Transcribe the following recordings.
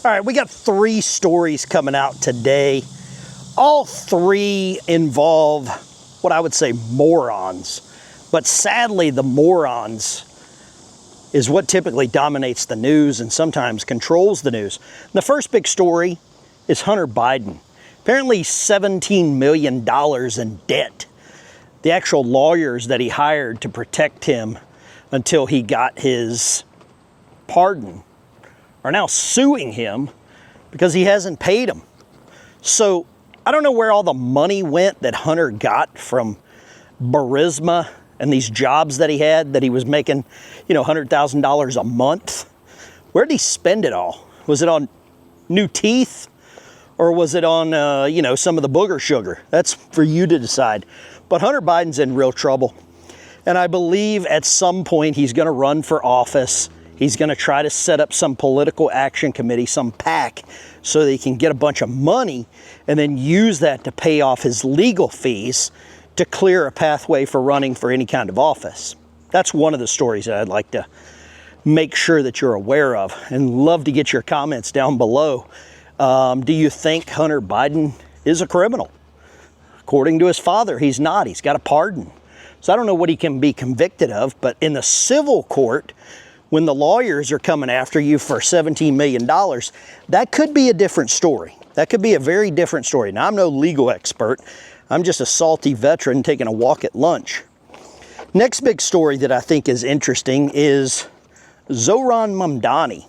All right, we got 3 stories coming out today. All 3 involve what I would say morons. But sadly, the morons is what typically dominates the news and sometimes controls the news. The first big story is Hunter Biden. Apparently $17 million in debt. The actual lawyers that he hired to protect him until he got his pardon are now suing him because he hasn't paid them. So I don't know where all the money went that Hunter got from Burisma and these jobs that he had, that he was making, $100,000 a month. Where did he spend it all? Was it on new teeth? Or was it on, some of the booger sugar? That's for you to decide. But Hunter Biden's in real trouble. And I believe at some point he's going to run for office. He's going to try to set up some political action committee, some PAC, so that he can get a bunch of money and then use that to pay off his legal fees to clear a pathway for running for any kind of office. That's one of the stories that I'd like to make sure that you're aware of, and love to get your comments down below. Do you think Hunter Biden is a criminal? According to his father, he's not. He's got a pardon. So I don't know what he can be convicted of, but in the civil court, when the lawyers are coming after you for $17 million, that could be a different story. That could be a very different story. Now, I'm no legal expert. I'm just a salty veteran taking a walk at lunch. Next big story that I think is interesting is Zohran Mamdani,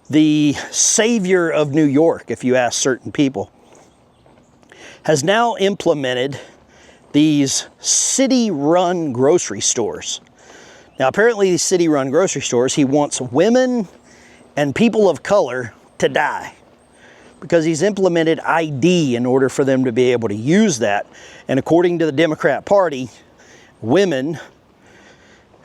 the savior of New York, if you ask certain people, has now implemented these city-run grocery stores. Now, apparently these city-run grocery stores, he wants women and people of color to die because he's implemented ID in order for them to be able to use that. And according to the Democrat Party, women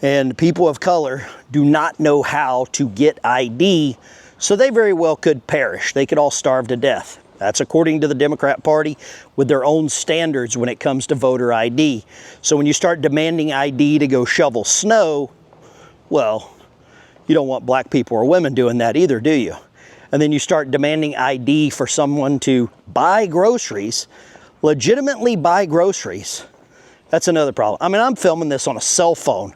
and people of color do not know how to get ID, so they very well could perish. They could all starve to death. That's according to the Democrat Party with their own standards when it comes to voter ID. So when you start demanding ID to go shovel snow, well, you don't want black people or women doing that either, do you? And then you start demanding ID for someone to buy groceries, legitimately buy groceries. That's another problem. I mean, I'm filming this on a cell phone.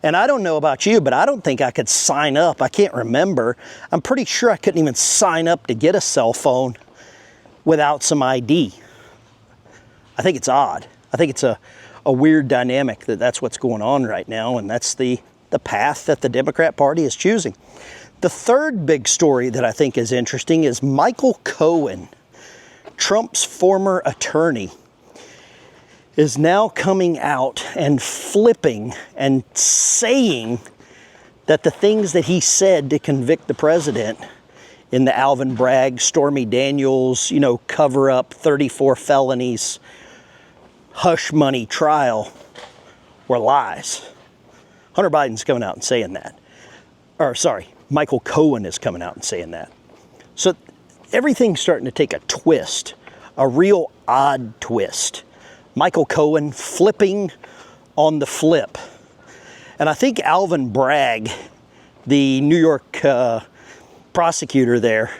And I don't know about you, but I don't think I could sign up. I can't remember. I'm pretty sure I couldn't even sign up to get a cell phone without some ID. I think it's odd. I think it's a weird dynamic that's what's going on right now, and that's the path that the Democrat Party is choosing. The third big story that I think is interesting is Michael Cohen, Trump's former attorney, is now coming out and flipping and saying that the things that he said to convict the president in the Alvin Bragg, Stormy Daniels, cover up 34 felonies, hush money trial were lies. Hunter Biden's coming out and saying that. Michael Cohen is coming out and saying that. So everything's starting to take a twist, a real odd twist. Michael Cohen flipping on the flip. And I think Alvin Bragg, the New York prosecutor there,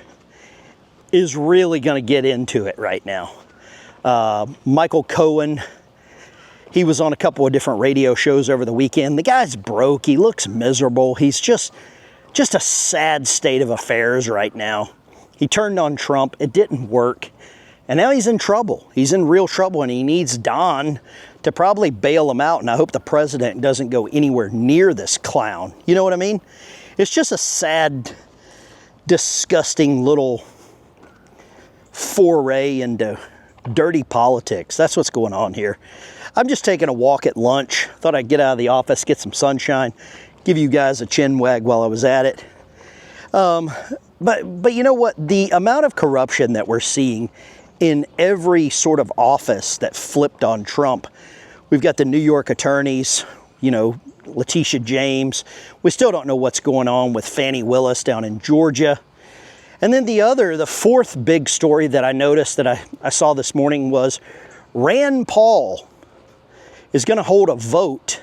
is really going to get into it right now. Michael Cohen, he was on a couple of different radio shows over the weekend. The guy's broke. He looks miserable. He's just a sad state of affairs right now. He turned on Trump. It didn't work. And now he's in trouble. He's in real trouble, and he needs Don to probably bail him out. And I hope the president doesn't go anywhere near this clown. You know what I mean? It's just a sad, disgusting little foray into dirty politics. That's what's going on here. I'm just taking a walk at lunch. Thought I'd get out of the office, get some sunshine, give you guys a chin wag while I was at it. But you know what? The amount of corruption that we're seeing in every sort of office that flipped on Trump. We've got the New York attorneys, Letitia James. We still don't know what's going on with Fannie Willis down in Georgia. And then the fourth big story that I noticed that I saw this morning was Rand Paul is going to hold a vote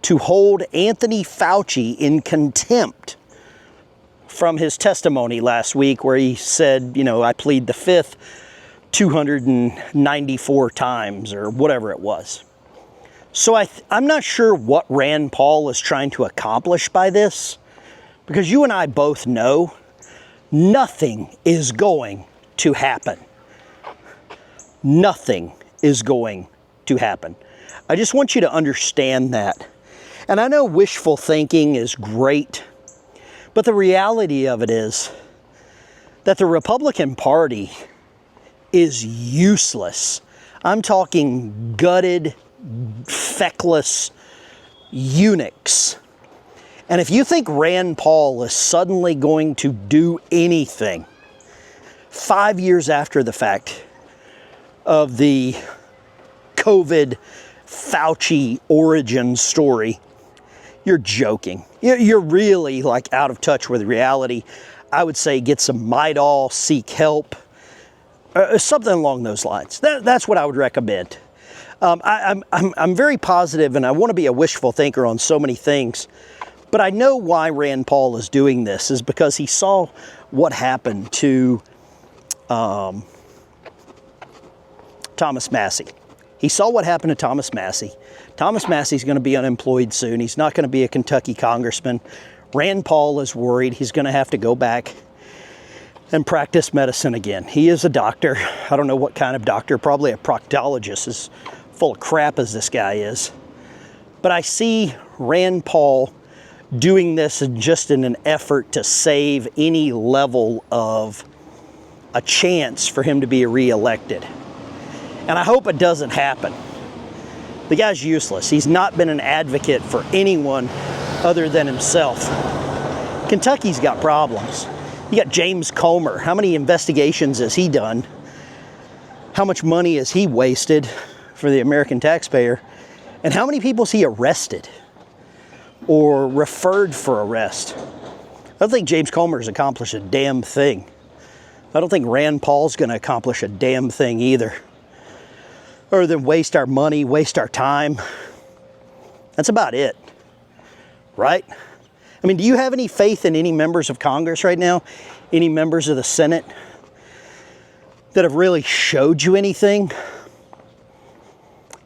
to hold Anthony Fauci in contempt from his testimony last week where he said, you know, I plead the fifth 294 times or whatever it was. So I'm not sure what Rand Paul is trying to accomplish by this, because you and I both know nothing is going to happen. Nothing is going to happen. I just want you to understand that. And I know wishful thinking is great, but the reality of it is that the Republican Party is useless. I'm talking gutted, feckless eunuchs. And if you think Rand Paul is suddenly going to do anything 5 years after the fact of the COVID Fauci origin story, you're joking. You're really like out of touch with reality. I would say get some Midol, seek help, something along those lines. That's what I would recommend. I'm very positive, and I want to be a wishful thinker on so many things. But I know why Rand Paul is doing this is because he saw what happened to Thomas Massie. He saw what happened to Thomas Massie. Thomas Massie's going to be unemployed soon. He's not going to be a Kentucky congressman. Rand Paul is worried he's going to have to go back and practice medicine again. He is a doctor. I don't know what kind of doctor, probably a proctologist, as full of crap as this guy is. But I see Rand Paul doing this just in an effort to save any level of a chance for him to be reelected. And I hope it doesn't happen. The guy's useless. He's not been an advocate for anyone other than himself. Kentucky's got problems. You got James Comer. How many investigations has he done? How much money has he wasted for the American taxpayer? And how many people has he arrested or referred for arrest? I don't think James Comer has accomplished a damn thing. I don't think Rand Paul's going to accomplish a damn thing either. Other than waste our money, waste our time. That's about it. Right? I mean, do you have any faith in any members of Congress right now? Any members of the Senate that have really showed you anything?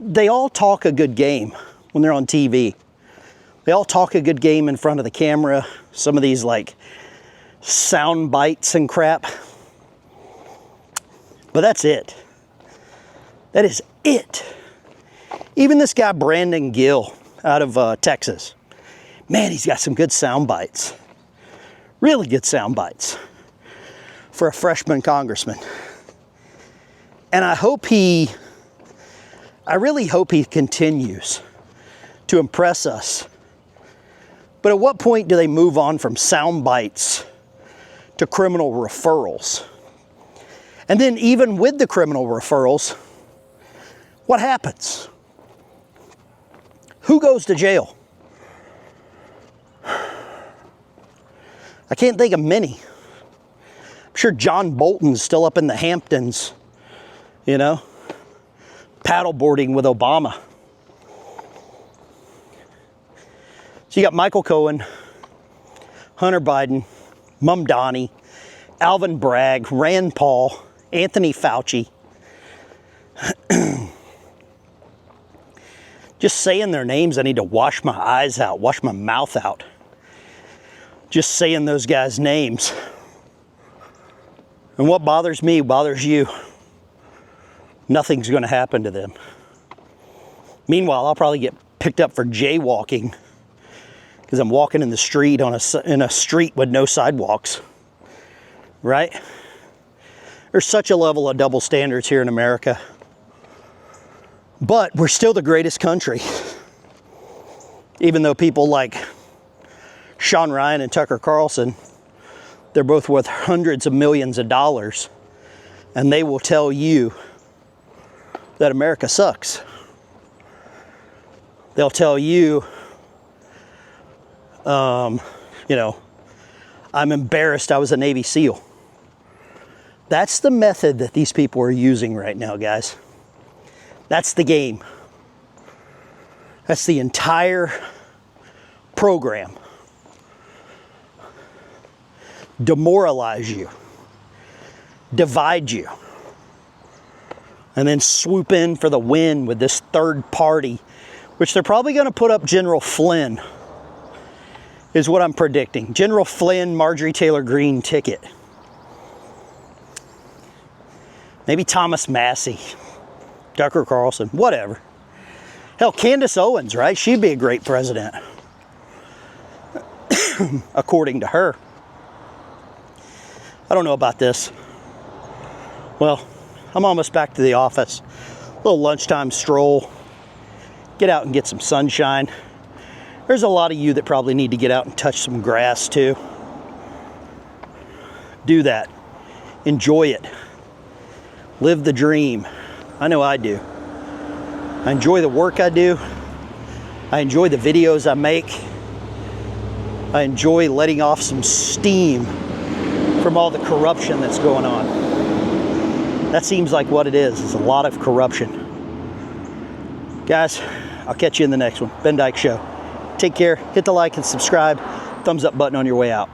They all talk a good game when they're on TV. They all talk a good game in front of the camera. Some of these like sound bites and crap. But that's it. That is it. Even this guy, Brandon Gill, out of Texas. Man, he's got some good sound bites. Really good sound bites for a freshman congressman. And I really hope he continues to impress us. But at what point do they move on from sound bites to criminal referrals? And then even with the criminal referrals, what happens? Who goes to jail? I can't think of many. I'm sure John Bolton's still up in the Hamptons, you know, paddleboarding with Obama. So you got Michael Cohen, Hunter Biden, Mum Donnie, Alvin Bragg, Rand Paul, Anthony Fauci. Just saying their names, I need to wash my eyes out, wash my mouth out. Just saying those guys' names. And what bothers me bothers you. Nothing's going to happen to them. Meanwhile, I'll probably get picked up for jaywalking because I'm walking in the street in a street with no sidewalks. Right? There's such a level of double standards here in America. But we're still the greatest country. Even though people like Sean Ryan and Tucker Carlson, they're both worth hundreds of millions of dollars. And they will tell you that America sucks. They'll tell you, you know, I'm embarrassed I was a Navy SEAL. That's the method that these people are using right now, guys. That's the game. That's the entire program. demoralize you, divide you, and then swoop in for the win with this third party, which they're probably going to put up General Flynn, is what I'm predicting. General Flynn, Marjorie Taylor Greene ticket. Maybe Thomas Massey, Tucker Carlson, whatever. Hell, Candace Owens, right? She'd be a great president, according to her. I don't know about this. Well, I'm almost back to the office. A little lunchtime stroll. Get out and get some sunshine. There's a lot of you that probably need to get out and touch some grass too. Do that. Enjoy it. Live the dream. I know I do. I enjoy the work I do. I enjoy the videos I make. I enjoy letting off some steam from all the corruption that's going on. That seems like what it is. It's a lot of corruption. Guys, I'll catch you in the next one. Ben Dykes Show. Take care. Hit the like and subscribe. Thumbs up button on your way out.